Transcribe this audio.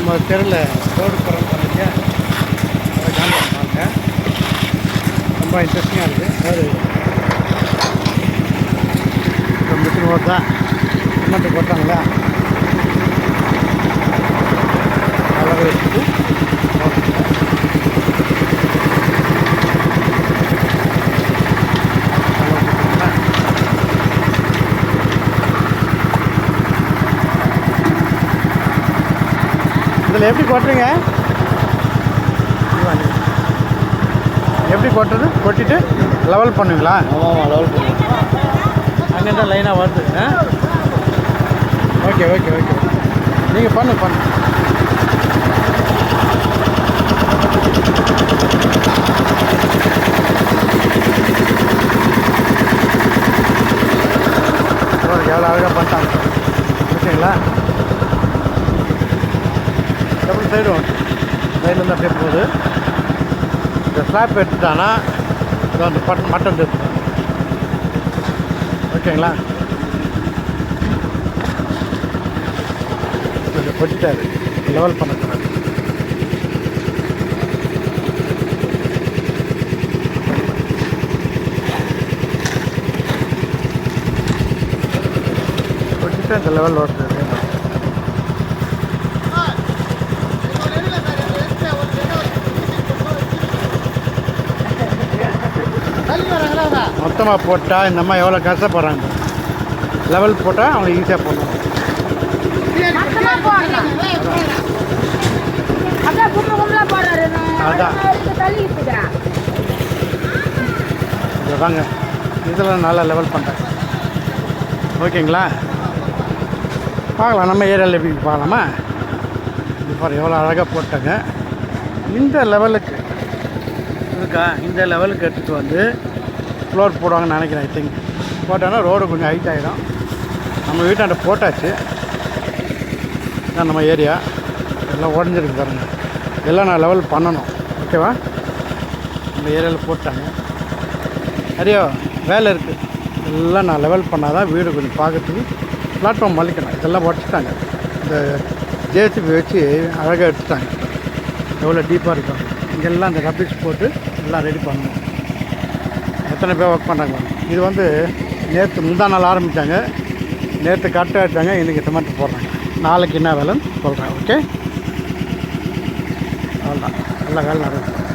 நம்ம தெருவில் ரோடு போகிறோம் பண்ணிக்க அதை காமிப்பாங்க. ரொம்ப இன்ட்ரெஸ்டிங்காக இருக்குது. அதாவது இப்போ மிஷின் ஓட்டா சிமெண்ட்டு போட்டாங்களா அழகாக வச்சுட்டு இதில் எப்படி கொட்டுறீங்க? எப்படி கொட்டுறது? கொட்டிட்டு லெவல் பண்ணுவீங்களா? ஆமாம், லெவல் பண்ணுவோம். அங்கே தான் லைனாக வருது. ஓகே ஓகே ஓகே, நீங்கள் பண்ணு. எவ்வளோ அழகாக பண்ணிட்டாங்க ஓகேங்களா? டபுள் சைடுலேருந்து அப்படியே போகுது. இந்த ஸ்லாப் எடுத்துட்டானா இது வந்து மட்டன் எடுத்துட்டான். ஓகேங்களா? கொஞ்சம் கொட்டிட்டாரு, லெவல் பண்ணக்கூடாது. கொட்டிட்டு இந்த லெவல் ஓட்டுறது. மொத்தமாக போட்டால் இந்த அம்மா எவ்வளோ கஷ்டப்படுறாங்க. லெவல் போட்டால் அவங்க ஈஸியாக போடலாம். அதான் இதை வாங்க, இதெல்லாம் நல்லா லெவல் பண்ணுறாங்க. ஓகேங்களா? பார்க்கலாம், நம்ம ஏரியாவில் எப்படி பார்க்கலாமா? இப்போ எவ்வளோ அழகாக போட்டாங்க. இந்த லெவலுக்கு இருக்கா, இந்த லெவலுக்கு எடுத்துகிட்டு வந்து ஃப்ளோர் போடுவாங்கன்னு நினைக்கிறேன். ஐ திங்க் போட்டோன்னா ரோடு கொஞ்சம் ஹைட் ஆகிடும். நம்ம வீட்டாண்ட போட்டாச்சு. இதான் நம்ம ஏரியா எல்லாம் உடஞ்சிருக்கு பாருங்கள். எல்லாம் நான் லெவல் பண்ணணும். ஓகேவா? நம்ம ஏரியாவில் போட்டாங்க. நிறைய வேலை இருக்குது. எல்லாம் நான் லெவல் பண்ணால் தான் வீடு கொஞ்சம் பார்க்கறதுக்கு பிளாட்ஃபார்ம் மலிக்கணும். இதெல்லாம் உடச்சிட்டாங்க. இந்த ஜேசிபி வச்சு அழகாக எடுத்துட்டாங்க. எவ்வளோ டீப்பாக இருக்கும். இங்கெல்லாம் இந்த ரப்பிஸ் போட்டு எல்லாம் ரெடி பண்ணணும். எத்தனை பேர் ஒர்க் பண்ணுறாங்க. இது வந்து நேற்று முந்தா நாள் ஆரம்பித்தாங்க. நேற்று கரெக்டாக எடுத்தாங்க. இன்றைக்கி சிமெண்ட் போடுறாங்க. நாளைக்கு என்ன வேலைன்னு சொல்கிறேன். ஓகே, அவ்வளோதான். எல்லா வேலை நடக்கும்.